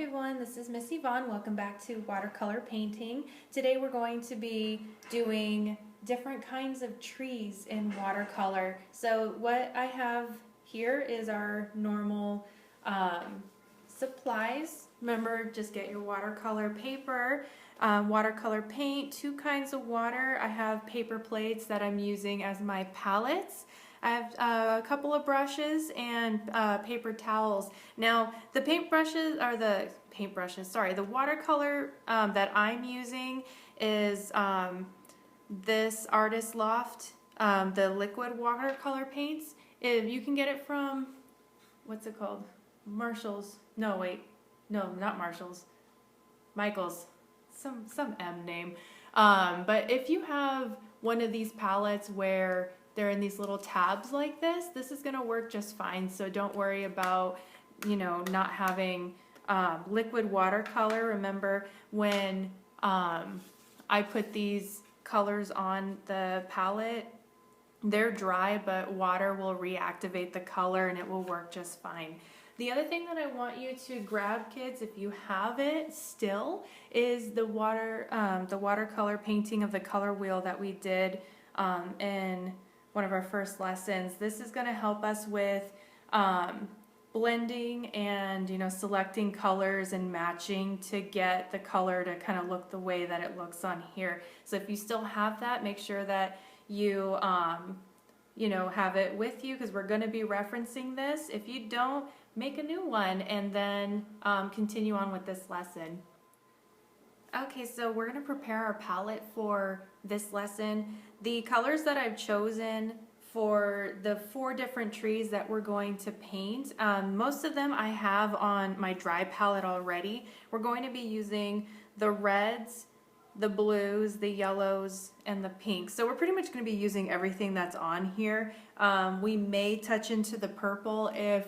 everyone, this is Miss Yvonne. Welcome back to watercolor painting. Today we're going to be doing different kinds of trees in watercolor. So what I have here is our normal supplies. Remember, just get your watercolor paper, watercolor paint, 2 kinds of water. I have paper plates that I'm using as my palettes. I have a couple of brushes and paper towels. Now, the watercolor that I'm using is this Artist Loft, the liquid watercolor paints. You can get it from, what's it called? Marshall's. No, wait. No, not Marshall's. Michael's. Some M name. But if you have one of these palettes where they're in these little tabs like this is going to work just fine. So don't worry about, not having liquid watercolor. Remember when I put these colors on the palette, they're dry, but water will reactivate the color and it will work just fine. The other thing that I want you to grab, kids, if you have it still, is the watercolor painting of the color wheel that we did in one of our first lessons. This is going to help us with blending and selecting colors and matching to get the color to kind of look the way that it looks on here. So if you still have that, make sure that you have it with you, because we're going to be referencing this. If you don't, make a new one and then continue on with this lesson. Okay, so we're going to prepare our palette for this lesson. The colors that I've chosen for the 4 different trees that we're going to paint, most of them I have on my dry palette already. We're going to be using the reds, the blues, the yellows, and the pinks. So we're pretty much going to be using everything that's on here. We may touch into the purple if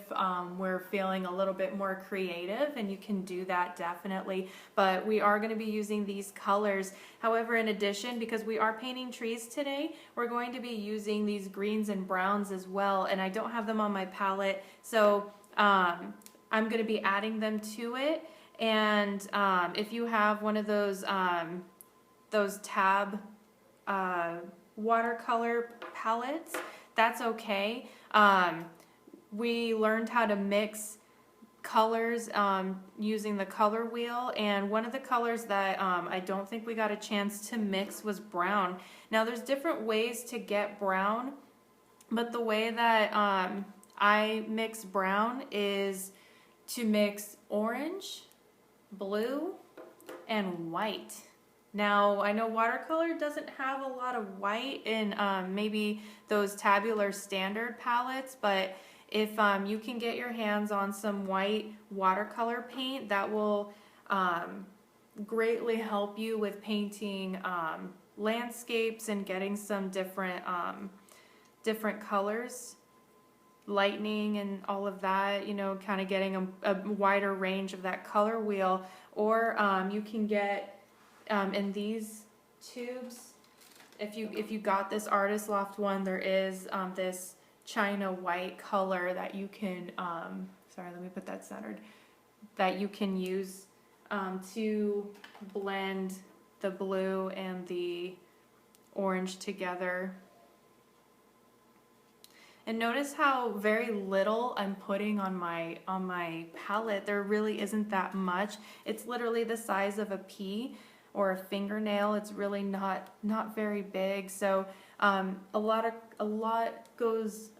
we're feeling a little bit more creative, and you can do that definitely. But we are going to be using these colors. However, in addition, because we are painting trees today, we're going to be using these greens and browns as well, and I don't have them on my palette, so I'm going to be adding them to it. And if you have one of those tab watercolor palettes, that's okay. We learned how to mix colors using the color wheel, and one of the colors that I don't think we got a chance to mix was brown. Now there's different ways to get brown, but the way that I mix brown is to mix orange, blue, and white. Now, I know watercolor doesn't have a lot of white in maybe those tabular standard palettes, but if you can get your hands on some white watercolor paint, that will greatly help you with painting landscapes and getting some different colors, lightning and all of that, kind of getting a wider range of that color wheel. Or you can get in these tubes, if you got this Artist Loft one, there is this China white color that you can sorry, let me put that centered, that you can use to blend the blue and the orange together. And notice how very little I'm putting on my palette. There really isn't that much. It's literally the size of a pea or a fingernail. It's really not very big. So a little goes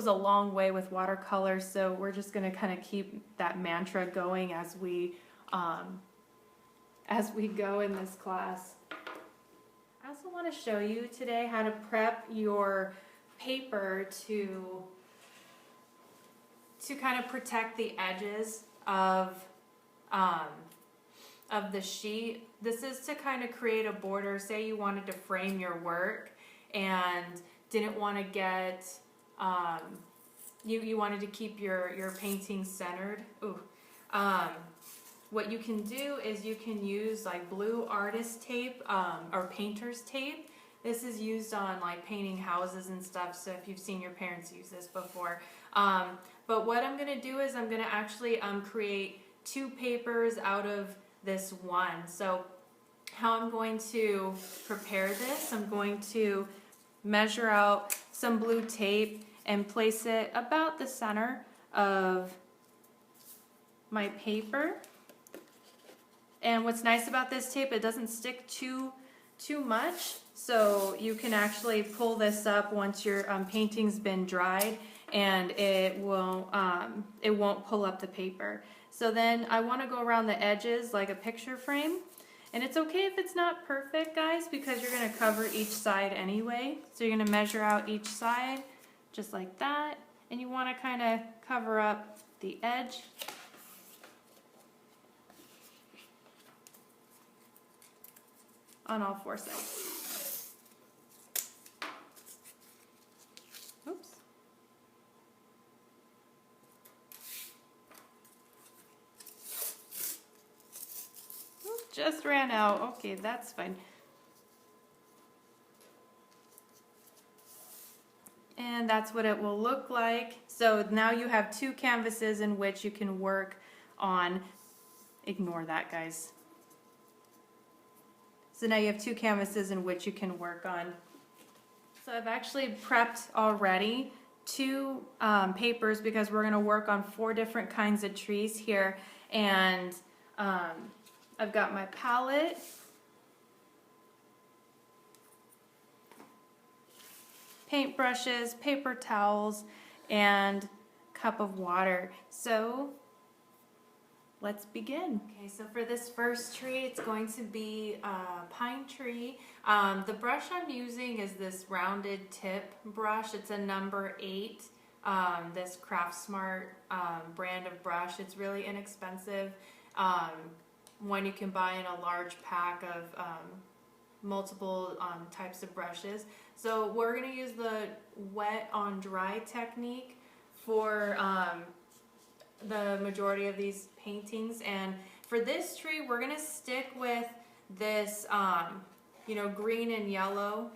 a long way with watercolor. So we're just going to kind of keep that mantra going as we go in this class. I also want to show you today how to prep your paper to kind of protect the edges of the sheet. This is to kind of create a border. Say you wanted to frame your work and didn't want to get you wanted to keep your painting centered. What you can do is you can use like blue artist tape or painter's tape. This is used on like painting houses and stuff, so if you've seen your parents use this before. But what I'm going to do is I'm going to actually create 2 papers out of this one. So how I'm going to prepare this, I'm going to measure out some blue tape and place it about the center of my paper. And what's nice about this tape, it doesn't stick too much, so you can actually pull this up once your painting's been dried, and it won't pull up the paper. So then I want to go around the edges like a picture frame. And it's okay if it's not perfect, guys, because you're going to cover each side anyway. So you're going to measure out each side just like that. And you want to kind of cover up the edge. On all 4 sides. Oops. Just ran out. Okay, that's fine. And that's what it will look like. So now you have 2 canvases in which you can work on. Ignore that, guys. So now you have 2 canvases in which you can work on. So I've actually prepped already 2 papers because we're going to work on 4 different kinds of trees here. And I've got my palette, paint brushes, paper towels, and cup of water. So let's begin. Okay, so for this first tree, it's going to be a pine tree. The brush I'm using is this rounded tip brush. It's a number 8, this Craftsmart brand of brush. It's really inexpensive. One you can buy in a large pack of multiple types of brushes. So we're going to use the wet on dry technique for the majority of these paintings. And for this tree, we're going to stick with this green and yellow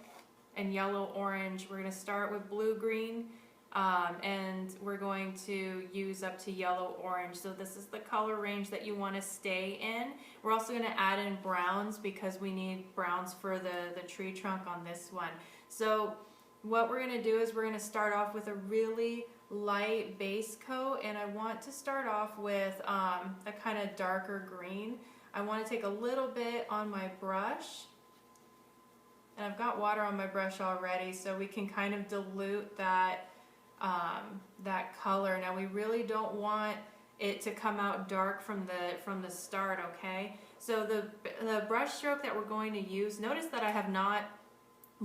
orange. We're going to start with blue green, and we're going to use up to yellow orange. So this is the color range that you want to stay in. We're also going to add in browns because we need browns for the tree trunk on this one. So what we're going to do is we're going to start off with a really light base coat, and I want to start off with a kind of darker green. I want to take a little bit on my brush, and I've got water on my brush already, so we can kind of dilute that color. Now we really don't want it to come out dark from the start, okay? So the brush stroke that we're going to use, notice that I have not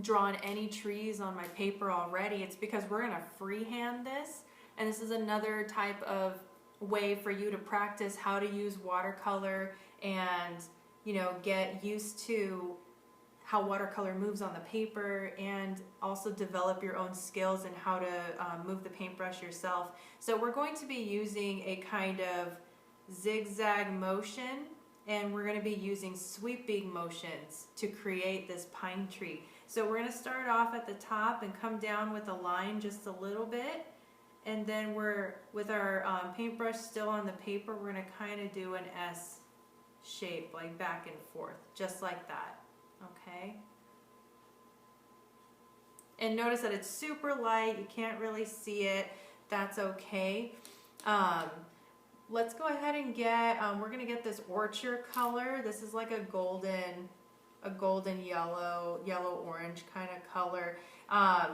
drawn any trees on my paper already. It's because we're going to freehand this, and this is another type of way for you to practice how to use watercolor and get used to how watercolor moves on the paper, and also develop your own skills in how to move the paintbrush yourself. So we're going to be using a kind of zigzag motion, and we're going to be using sweeping motions to create this pine tree. So we're going to start off at the top and come down with a line just a little bit, and then with our paintbrush still on the paper, we're going to kind of do an S shape, like back and forth, just like that. Okay, and notice that it's super light, you can't really see it. That's okay. Let's go ahead and get we're gonna get this orchard color. This is like a golden yellow orange kind of color.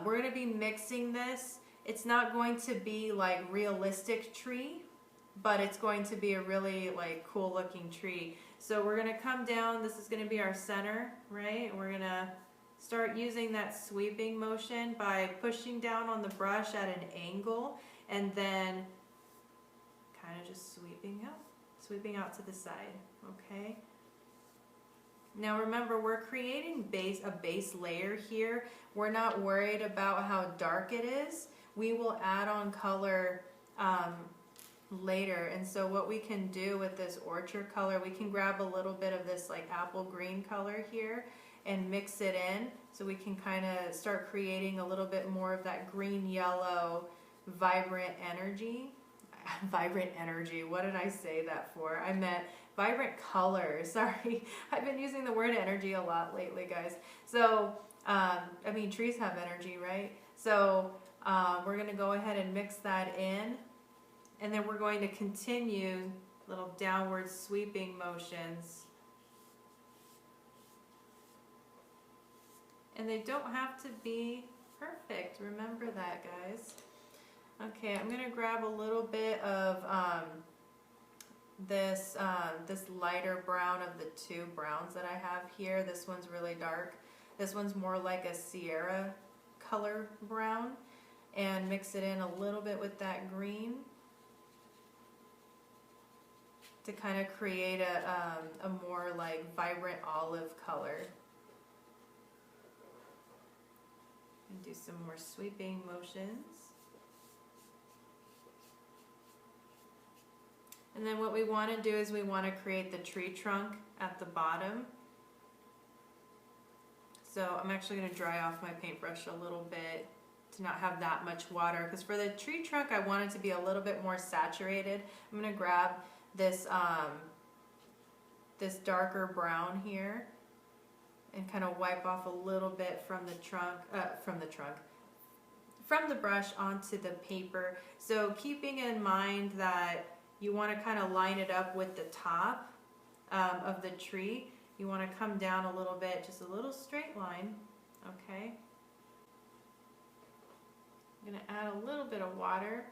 We're gonna be mixing this. It's not going to be like realistic tree, but it's going to be a really like cool looking tree. So we're going to come down, this is going to be our center, right? We're going to start using that sweeping motion by pushing down on the brush at an angle, and then kind of just sweeping out to the side, okay? Now remember, we're creating a base layer here. We're not worried about how dark it is. We will add on color later. And so what we can do with this orchard color, we can grab a little bit of this like apple green color here and mix it in, so we can kind of start creating a little bit more of that green yellow vibrant energy. vibrant energy. What did I say that for? I meant vibrant colors. Sorry, I've been using the word energy a lot lately, guys. So, I mean, trees have energy, right? So we're going to go ahead and mix that in. And then we're going to continue little downward sweeping motions. And they don't have to be perfect. Remember that, guys. Okay, I'm going to grab a little bit of this lighter brown of the two browns that I have here. This one's really dark. This one's more like a Sierra color brown. And mix it in a little bit with that green to kind of create a more like vibrant olive color. And do some more sweeping motions. And then what we want to do is we want to create the tree trunk at the bottom. So I'm actually going to dry off my paintbrush a little bit to not have that much water, because for the tree trunk I want it to be a little bit more saturated. I'm going to grab this this darker brown here and kind of wipe off a little bit from the from the brush onto the paper. So keeping in mind that you want to kind of line it up with the top of the tree. You want to come down a little bit, just a little straight line, okay? I'm going to add a little bit of water.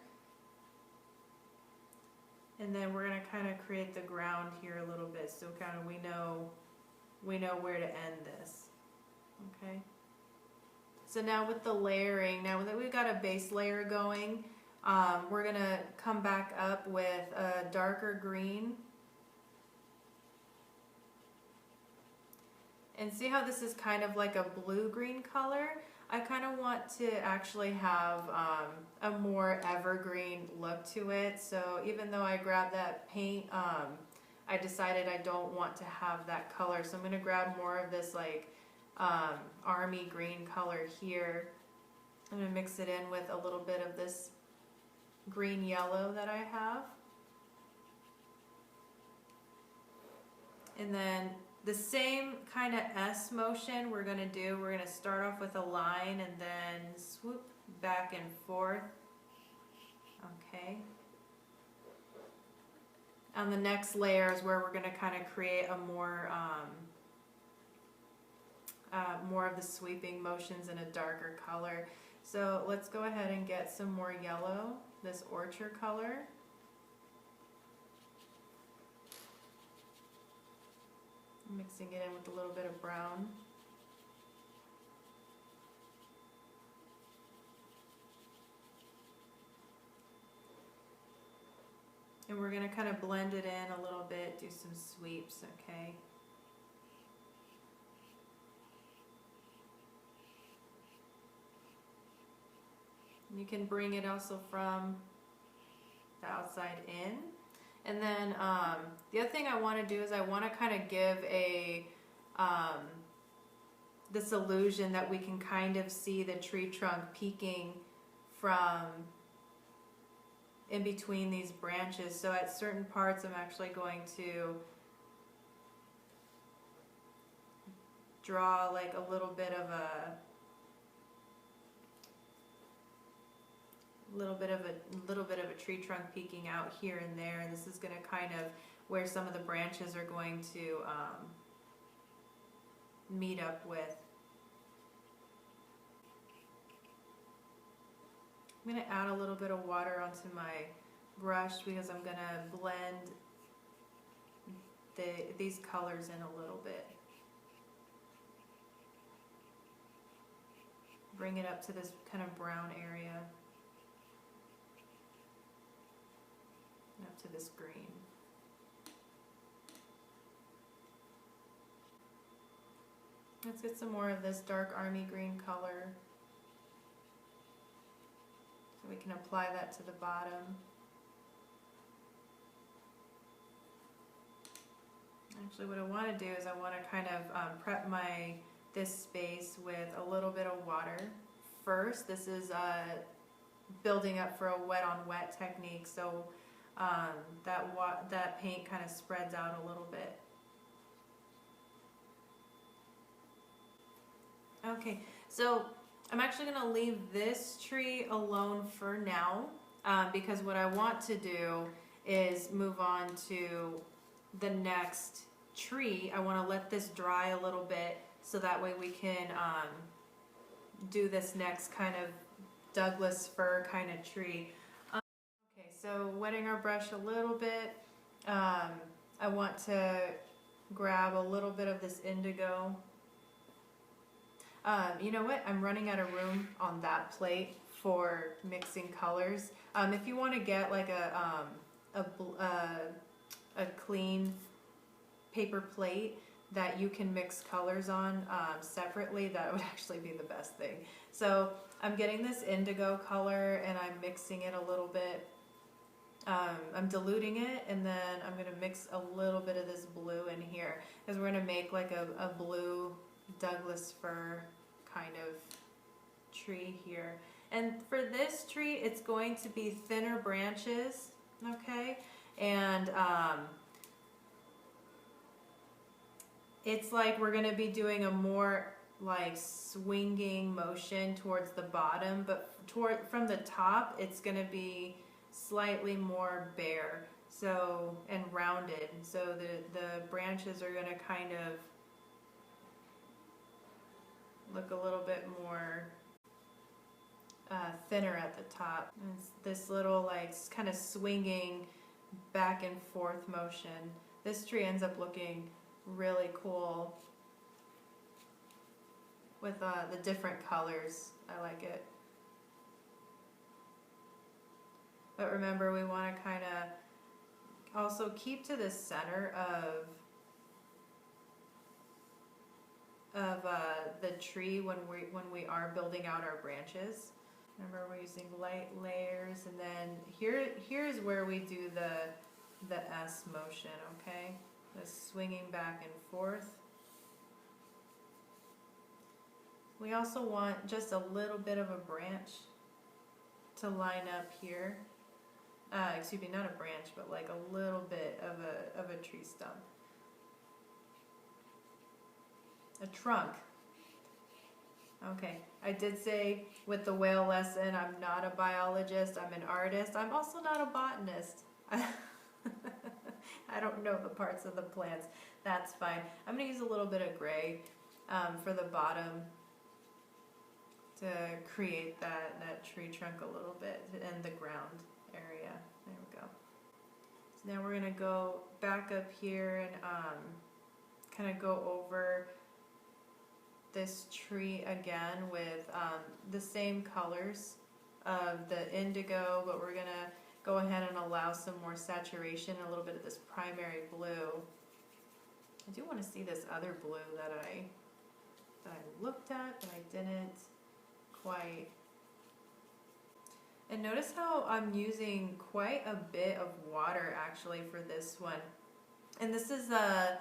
And then we're going to kind of create the ground here a little bit so kind of we know where to end this, okay? So now with the layering, now that we've got a base layer going, we're going to come back up with a darker green. And see how this is kind of like a blue-green color? I kind of want to actually have a more evergreen look to it. So even though I grabbed that paint, I decided I don't want to have that color. So I'm going to grab more of this like army green color here. I'm going to mix it in with a little bit of this green yellow that I have. And then the same kind of S motion we're going to do. We're going to start off with a line and then swoop back and forth. Okay. On the next layer is where we're going to kind of create a more of the sweeping motions in a darker color. So let's go ahead and get some more yellow, this orchard color. Mixing it in with a little bit of brown. And we're going to kind of blend it in a little bit, do some sweeps, okay? You can bring it also from the outside in. And then the other thing I want to do is I want to kind of give this illusion that we can kind of see the tree trunk peeking from in between these branches. So at certain parts I'm actually going to draw like a little bit of a little bit of a tree trunk peeking out here and there, and this is going to kind of where some of the branches are going to meet up with. I'm going to add a little bit of water onto my brush because I'm going to blend these colors in a little bit. Bring it up to this kind of brown area. Up to this green. Let's get some more of this dark army green color so we can apply that to the bottom. Actually, what I want to do is I want to kind of prep this space with a little bit of water first. This is building up for a wet on wet technique, so that paint kind of spreads out a little bit. Okay, so I'm actually going to leave this tree alone for now, because what I want to do is move on to the next tree. I want to let this dry a little bit so that way we can do this next kind of Douglas fir kind of tree. Okay, so wetting our brush a little bit. I want to grab a little bit of this indigo. You know what? I'm running out of room on that plate for mixing colors. If you want to get like a clean paper plate that you can mix colors on separately, that would actually be the best thing. So I'm getting this indigo color and I'm mixing it a little bit. I'm diluting it, and then I'm going to mix a little bit of this blue in here because we're going to make like a blue Douglas fir kind of tree here. And for this tree, it's going to be thinner branches, okay? And it's like we're going to be doing a more like swinging motion towards the bottom, but from the top, it's going to be slightly more bare, so, and rounded. So the branches are going to kind of look a little bit more thinner at the top. And it's this little like kind of swinging back and forth motion. This tree ends up looking really cool with the different colors. I like it. But remember, we want to kind of also keep to the center of the tree when we are building out our branches. Remember, we're using light layers, and then here's where we do the S motion, okay? The swinging back and forth. We also want just a little bit of a branch to line up here. Excuse me, not a branch, but like a little bit of a tree stump. A trunk. Okay, I did say with the whale lesson, I'm not a biologist, I'm an artist. I'm also not a botanist. I don't know the parts of the plants. That's fine. I'm going to use a little bit of gray for the bottom to create that tree trunk a little bit and the ground area. There we go. So now we're going to go back up here and kind of go over this tree again with the same colors of the indigo, but we're going to go ahead and allow some more saturation, a little bit of this primary blue. I do want to see this other blue that I looked at, but I didn't quite. And notice how I'm using quite a bit of water actually for this one. And this is the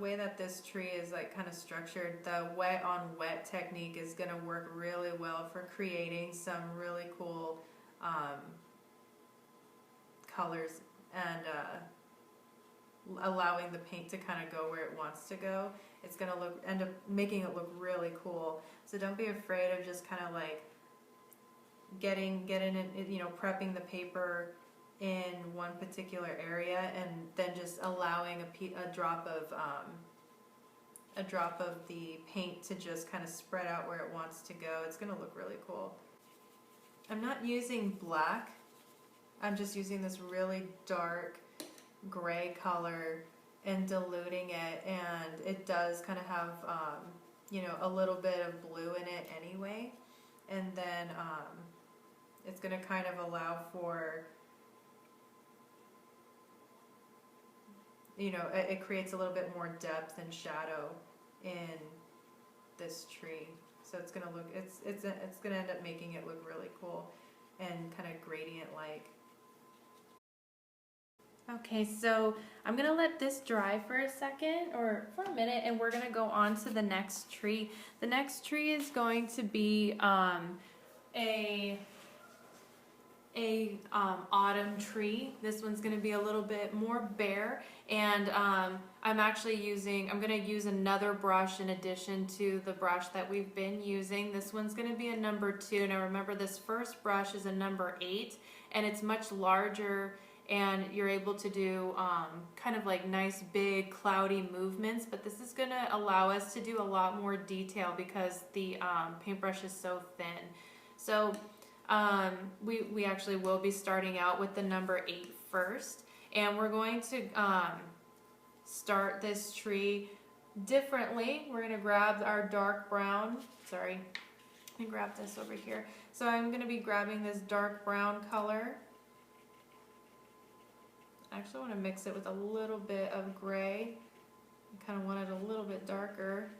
way that this tree is like kind of structured. The wet on wet technique is going to work really well for creating some really cool colors and allowing the paint to kind of go where it wants to go. It's going to end up making it look really cool. So don't be afraid of just kind of like getting it, you know, prepping the paper in one particular area and then just allowing a drop of the paint to just kind of spread out where it wants to go. It's going to look really cool. I'm not using black. I'm just using this really dark gray color and diluting it, and it does kind of have you know, a little bit of blue in it anyway, and then it's going to kind of allow for, you know, it creates a little bit more depth and shadow in this tree. So it's going to look, it's going to end up making it look really cool and kind of gradient like. Okay, so I'm going to let this dry for a second or for a minute, and we're going to go on to the next tree. The next tree is going to be a a autumn tree. This one's going to be a little bit more bare, and I'm going to use another brush in addition to the brush that we've been using. This one's going to be a number 2. Now remember, this first brush is a number 8, and it's much larger, and you're able to do kind of like nice big cloudy movements, but this is going to allow us to do a lot more detail because the paintbrush is so thin. So we actually will be starting out with the number 8 first, and we're going to start this tree differently. We're going to grab our dark brown, sorry, let me grab this over here. So I'm going to be grabbing this dark brown color. I actually want to mix it with a little bit of gray. I kind of want it a little bit darker.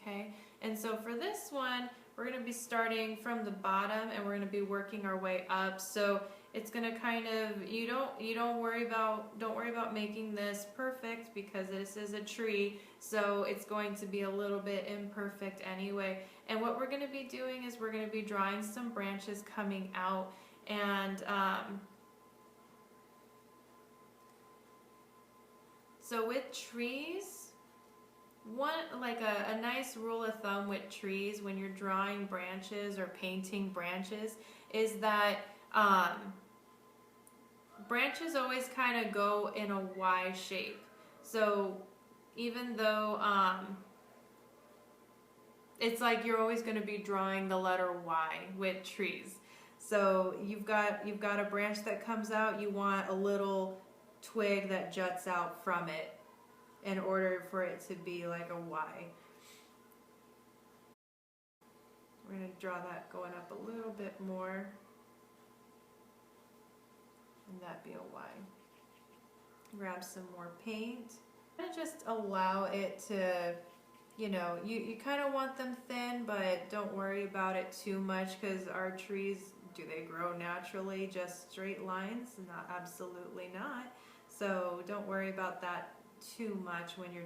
Okay, and so for this one, we're going to be starting from the bottom, and we're going to be working our way up. So it's going to kind of, don't worry about making this perfect, because this is a tree, so it's going to be a little bit imperfect anyway. And what we're going to be doing is we're going to be drawing some branches coming out, and so with trees, a nice rule of thumb with trees when you're drawing branches or painting branches is that branches always kind of go in a Y shape. So even though it's like you're always going to be drawing the letter Y with trees. So you've got a branch that comes out, you want a little twig that juts out from it in order for it to be like a Y. We're going to draw that going up a little bit more, and that be a Y. Grab some more paint and just allow it to, you kind of want them thin, but don't worry about it too much, because our trees, do they grow naturally just straight lines? Not, absolutely not. So don't worry about that too much when you're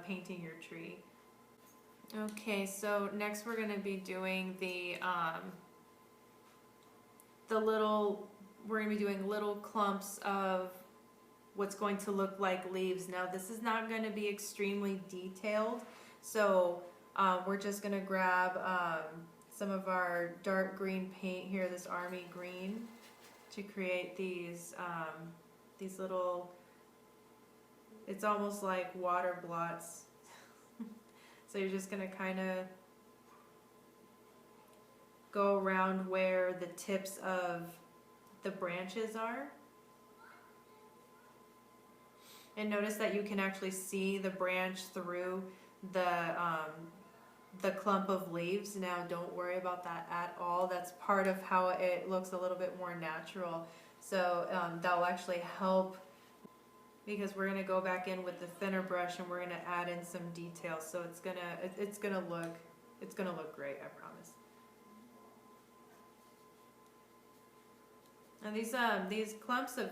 painting your tree. Okay, so next we're going to be doing we're going to be doing little clumps of what's going to look like leaves. Now this is not going to be extremely detailed, so we're just going to grab some of our dark green paint here, this army green, to create these little, it's almost like water blots. So you're just going to kind of go around where the tips of the branches are. And notice that you can actually see the branch through the clump of leaves. Now don't worry about that at all. That's part of how it looks a little bit more natural. So that'll actually help, because we're going to go back in with the thinner brush and we're going to add in some details. So it's gonna look great, I promise. Now these clumps of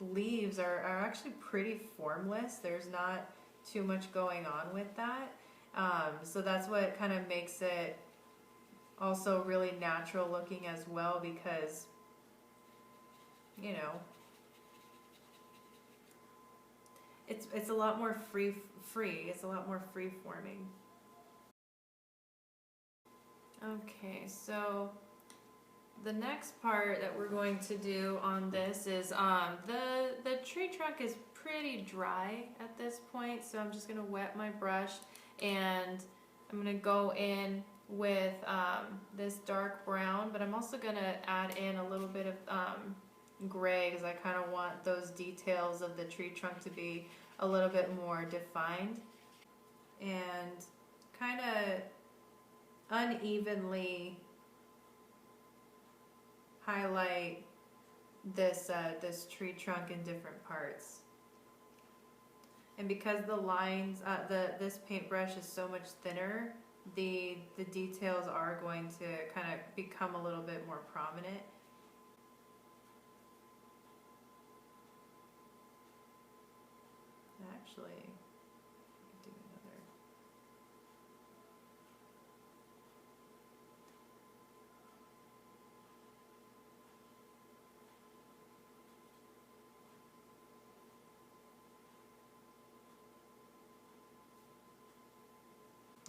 leaves are actually pretty formless. There's not too much going on with that. So that's what kind of makes it also really natural looking as well, because it's a lot more free. It's a lot more free forming. Okay, so the next part that we're going to do on this is the tree trunk is pretty dry at this point, so I'm just going to wet my brush, and I'm going to go in with this dark brown, but I'm also going to add in a little bit of gray, because I kind of want those details of the tree trunk to be a little bit more defined, and kind of unevenly highlight this tree trunk in different parts. And because the lines, this paintbrush is so much thinner, the details are going to kind of become a little bit more prominent. Actually, do another.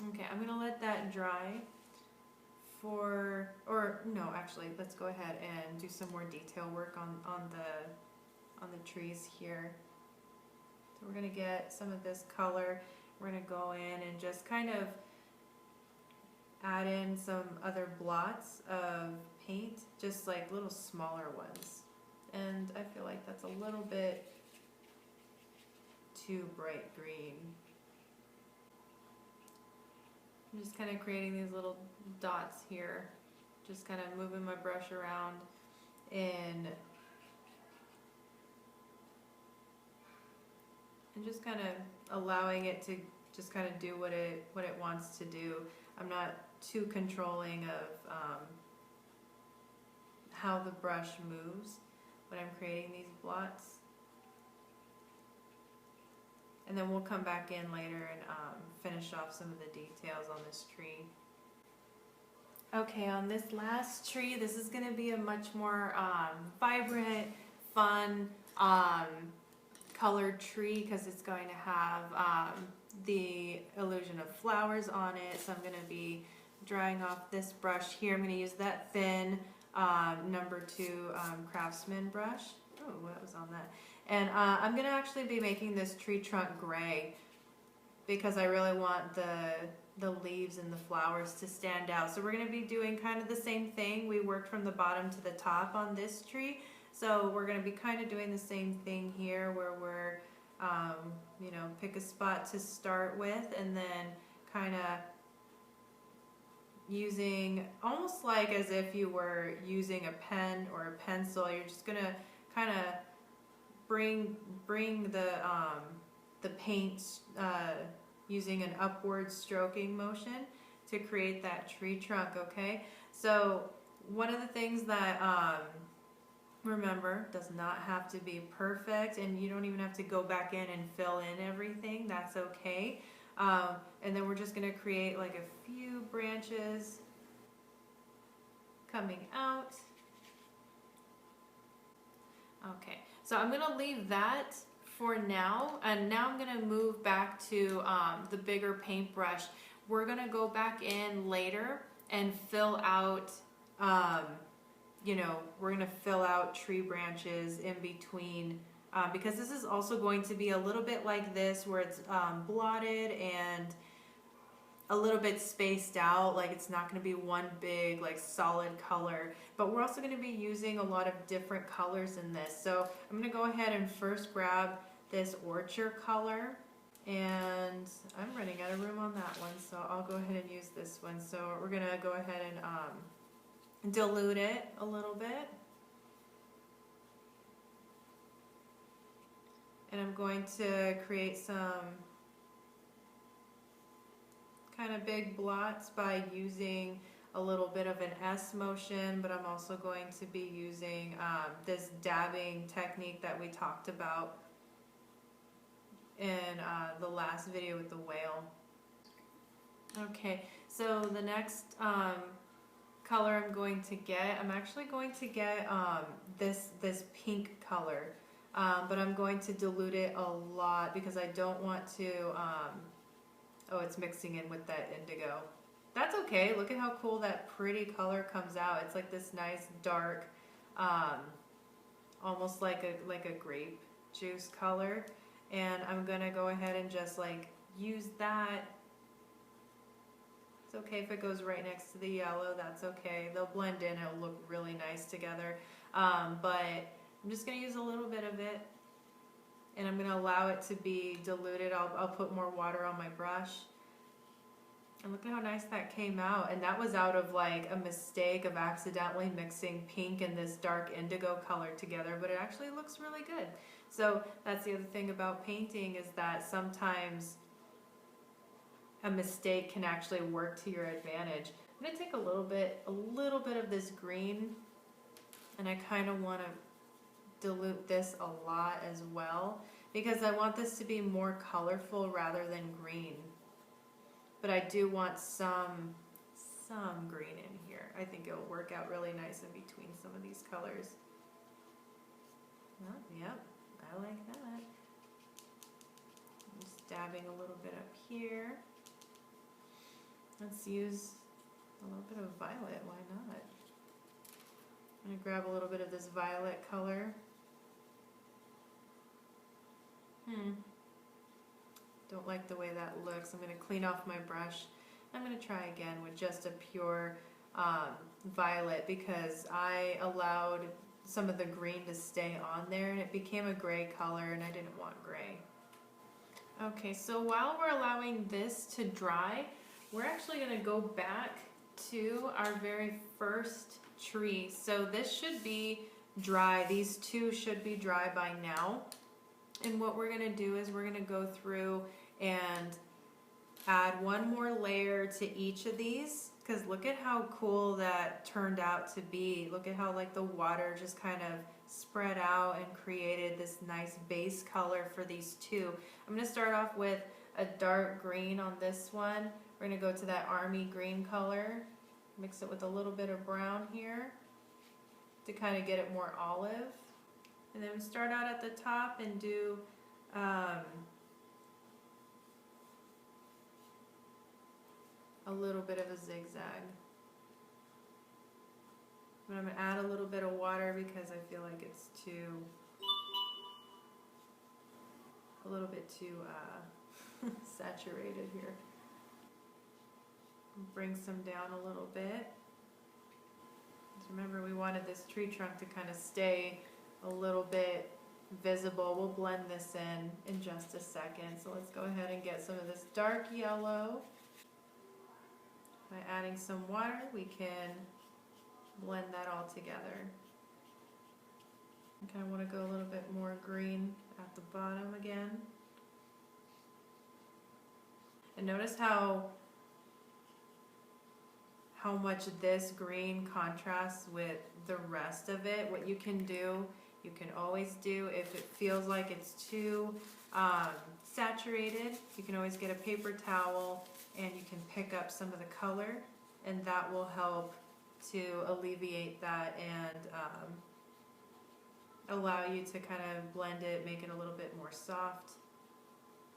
Okay, I'm gonna let that dry or no, actually, let's go ahead and do some more detail work on the trees here. So we're gonna get some of this color. We're gonna go in and just kind of add in some other blots of paint, just like little smaller ones. And I feel like that's a little bit too bright green. I'm just kind of creating these little dots here, just kind of moving my brush around and just kind of allowing it to just kind of do what it wants to do. I'm not too controlling of how the brush moves when I'm creating these blots. And then we'll come back in later and finish off some of the details on this tree. Okay, on this last tree, this is going to be a much more vibrant, fun, colored tree because it's going to have the illusion of flowers on it. So I'm going to be drying off this brush here. I'm going to use that thin number 2 Craftsman brush. Oh, what was on that? And I'm going to actually be making this tree trunk gray because I really want the leaves and the flowers to stand out. So we're going to be doing kind of the same thing. We worked from the bottom to the top on this tree. So we're going to be kind of doing the same thing here where we're, you know, pick a spot to start with and then kind of using almost like as if you were using a pen or a pencil. You're just going to kind of bring the paint using an upward stroking motion to create that tree trunk. Okay, so one of the things that remember, does not have to be perfect, and you don't even have to go back in and fill in everything. That's okay. And then we're just going to create like a few branches coming out. Okay, so I'm going to leave that for now, and now I'm going to move back to the bigger paintbrush. We're going to go back in later and fill out you know, we're going to fill out tree branches in between because this is also going to be a little bit like this where it's blotted and a little bit spaced out, like it's not going to be one big like solid color, but we're also going to be using a lot of different colors in this. So I'm going to go ahead and first grab this orchard color, and I'm running out of room on that one, so I'll go ahead and use this one. So we're going to go ahead and dilute it a little bit. And I'm going to create some kind of big blots by using a little bit of an S motion, but I'm also going to be using this dabbing technique that we talked about in the last video with the whale. Okay, so the next color I'm going to get, I'm actually going to get this pink color, but I'm going to dilute it a lot because I don't want to, oh, it's mixing in with that indigo. That's okay, look at how cool that pretty color comes out. It's like this nice dark, almost like a grape juice color. And I'm gonna go ahead and just like use that. It's okay if it goes right next to the yellow, that's okay. They'll blend in, it'll look really nice together. But I'm just gonna use a little bit of it and I'm gonna allow it to be diluted. I'll put more water on my brush. And look at how nice that came out. And that was out of like a mistake of accidentally mixing pink and this dark indigo color together, but it actually looks really good. So that's the other thing about painting, is that sometimes a mistake can actually work to your advantage. I'm gonna take a little bit of this green, and I kind of want to dilute this a lot as well, because I want this to be more colorful rather than green. But I do want some green in here. I think it'll work out really nice in between some of these colors. Oh, yep, I like that. I'm just dabbing a little bit up here. Let's use a little bit of violet, why not? I'm gonna grab a little bit of this violet color. Don't like the way that looks. I'm gonna clean off my brush. I'm gonna try again with just a pure violet because I allowed some of the green to stay on there and it became a gray color and I didn't want gray. Okay, so while we're allowing this to dry, we're actually gonna go back to our very first tree. So this should be dry. These two should be dry by now. And what we're gonna do is we're gonna go through and add one more layer to each of these, because look at how cool that turned out to be. Look at how like the water just kind of spread out and created this nice base color for these two. I'm gonna start off with a dark green on this one. We're gonna go to that army green color, mix it with a little bit of brown here to kind of get it more olive. And then we start out at the top and do a little bit of a zigzag. But I'm going to add a little bit of water because I feel like it's a little bit too saturated here. Bring some down a little bit. Just remember, we wanted this tree trunk to kind of stay a little bit visible. We'll blend this in just a second. So let's go ahead and get some of this dark yellow. By adding some water, we can blend that all together. I kind of want to go a little bit more green at the bottom again. And notice how much this green contrasts with the rest of it. What you can do, you can always do, if it feels like it's too saturated, you can always get a paper towel and you can pick up some of the color, and that will help to alleviate that and allow you to kind of blend it, make it a little bit more soft,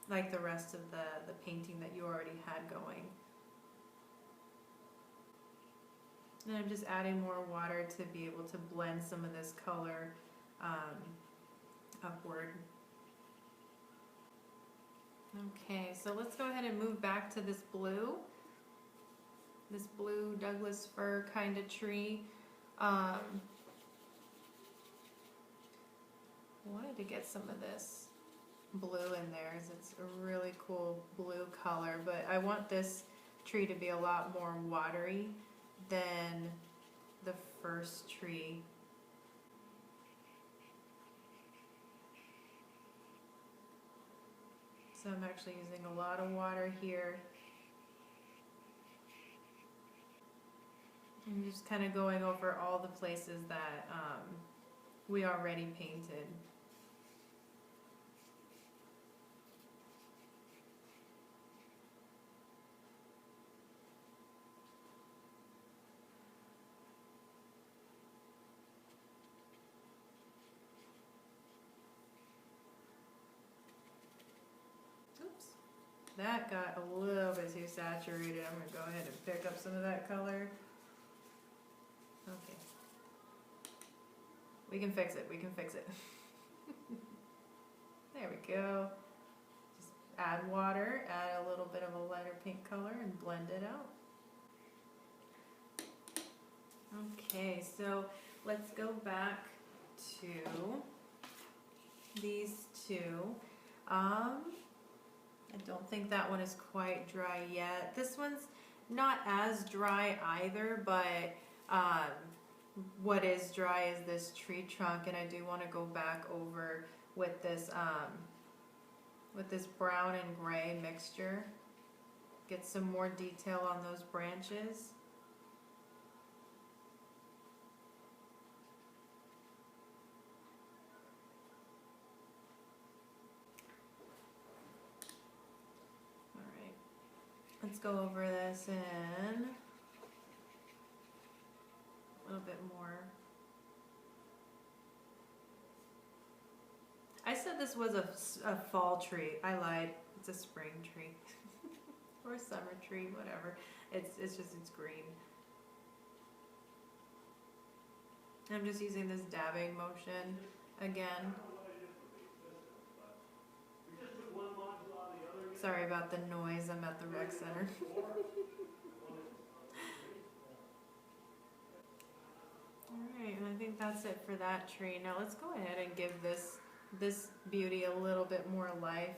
like the rest of the painting that you already had going. And I'm just adding more water to be able to blend some of this color upward. Okay, so let's go ahead and move back to this blue Douglas fir kind of tree. I wanted to get some of this blue in there, as it's a really cool blue color, but I want this tree to be a lot more watery than the first tree. So I'm actually using a lot of water here. I'm just kind of going over all the places that we already painted. That got a little bit too saturated. I'm going to go ahead and pick up some of that color. Okay. We can fix it. We can fix it. There we go. Just add water, add a little bit of a lighter pink color, and blend it out. Okay, so let's go back to these two. I don't think that one is quite dry yet. This one's not as dry either, but what is dry is this tree trunk, and I do want to go back over with this brown and gray mixture. Get some more detail on those branches. Let's go over this in a little bit more. I said this was a fall tree. I lied. It's a spring tree. or a summer tree, whatever. It's green. I'm just using this dabbing motion again. Sorry about the noise, I'm at the rec center. Alright, and I think that's it for that tree. Now let's go ahead and give this beauty a little bit more life.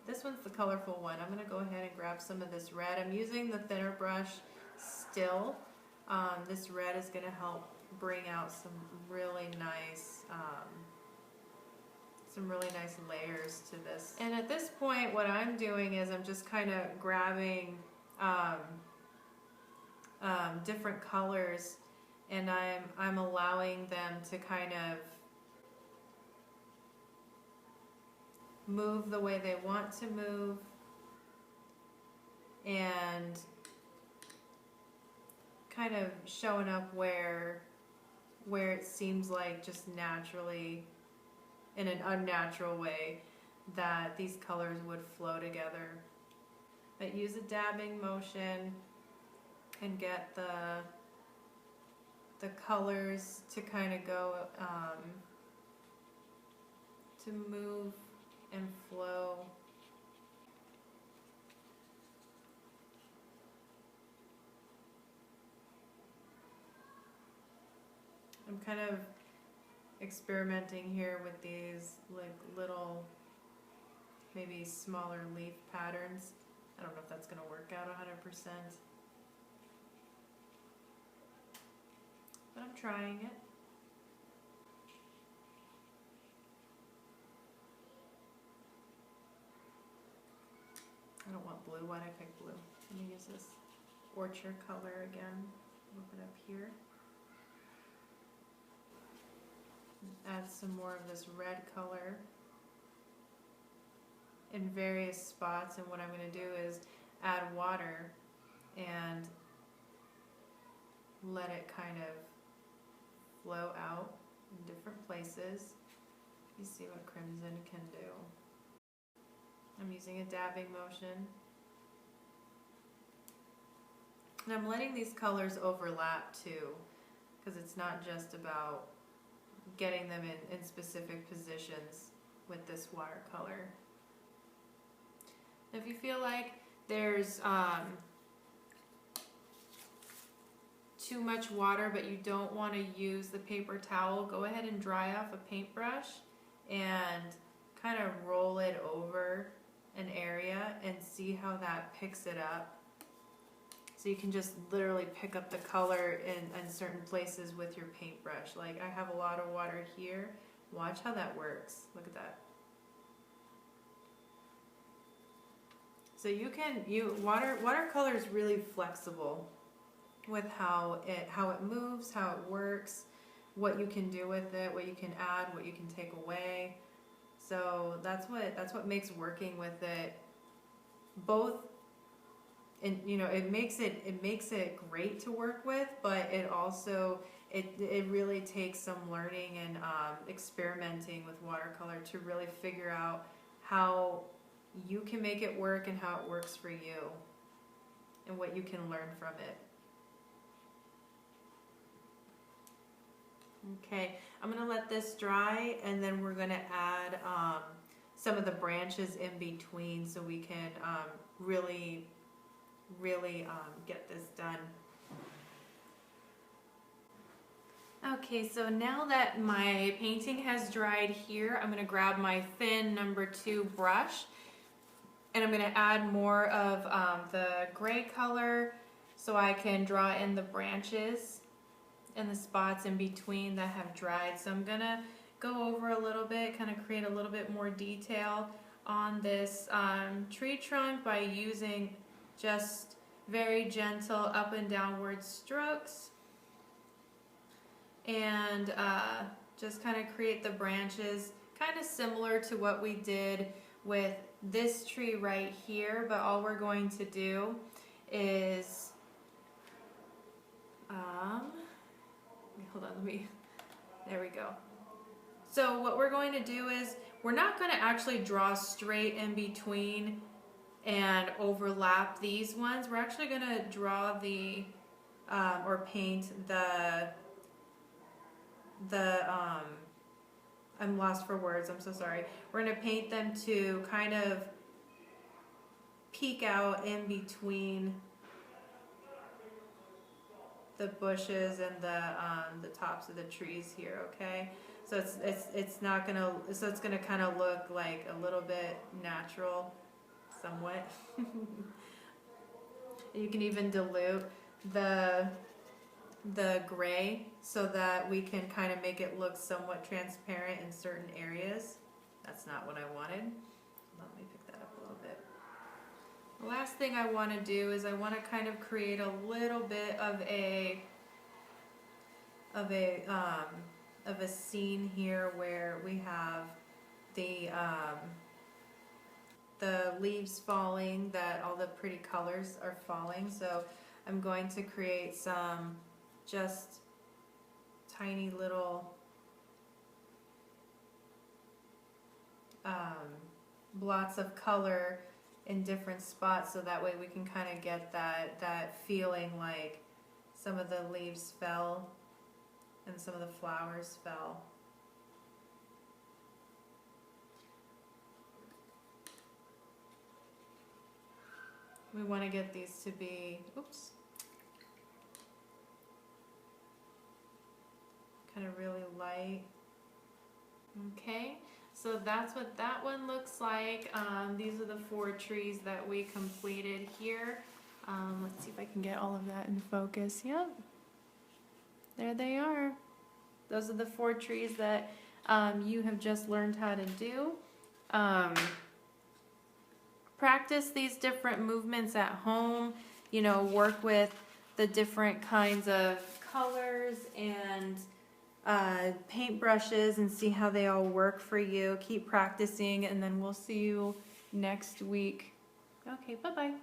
This one's the colorful one. I'm going to go ahead and grab some of this red. I'm using the thinner brush still. This red is going to help bring out some really nice layers to this. And at this point, what I'm doing is I'm just kind of grabbing different colors, and I'm allowing them to kind of move the way they want to move, and kind of showing up where it seems like just naturally, in an unnatural way, that these colors would flow together. But use a dabbing motion and get the colors to kind of go to move and flow. I'm kind of experimenting here with these like little, maybe smaller leaf patterns. I don't know if that's going to work out 100%, but I'm trying it. I don't want blue. Why did I pick blue? Let me use this orchard color again. Move it up here. Add some more of this red color in various spots, and what I'm going to do is add water and let it kind of flow out in different places. You see what crimson can do. I'm using a dabbing motion, and I'm letting these colors overlap too, because it's not just about getting them in specific positions with this watercolor. If you feel like there's too much water but you don't want to use the paper towel, go ahead and dry off a paintbrush and kind of roll it over an area and see how that picks it up. So you can just literally pick up the color in certain places with your paintbrush. Like I have a lot of water here. Watch how that works. Look at that. So watercolor is really flexible with how it moves, how it works, what you can do with it, what you can add, what you can take away. So that's what makes working with it both. And it makes it great to work with, but it also it really takes some learning and experimenting with watercolor to really figure out how you can make it work and how it works for you and what you can learn from it. Okay, I'm gonna let this dry, and then we're gonna add some of the branches in between so we can really get this done. Okay, so now that my painting has dried here, I'm going to grab my thin number 2 brush, and I'm going to add more of the gray color so I can draw in the branches and the spots in between that have dried. So I'm going to go over a little bit, kind of create a little bit more detail on this tree trunk by using just very gentle up and downward strokes, and just kind of create the branches kind of similar to what we did with this tree right here, but all we're going to do is hold on, there we go. So what we're going to do is we're not going to actually draw straight in between and overlap these ones. We're actually going to draw the, or paint the, I'm lost for words, I'm so sorry. We're going to paint them to kind of peek out in between the bushes and the tops of the trees here, okay? So it's not gonna, so it's gonna kind of look like a little bit natural, somewhat. You can even dilute the gray so that we can kind of make it look somewhat transparent in certain areas. That's not what I wanted. Let me pick that up a little bit. The last thing I want to do is I want to kind of create a little bit of a scene here where we have the leaves falling, that all the pretty colors are falling. So I'm going to create some just tiny little blots of color in different spots, so that way we can kind of get that feeling like some of the leaves fell and some of the flowers fell. We want to get these to be, oops, kind of really light. Okay, so that's what that one looks like. These are the 4 trees that we completed here. Let's see if I can get all of that in focus. Yep, there they are. Those are the 4 trees that you have just learned how to do. Practice these different movements at home. You know, work with the different kinds of colors and paintbrushes and see how they all work for you. Keep practicing, and then we'll see you next week. Okay, bye-bye.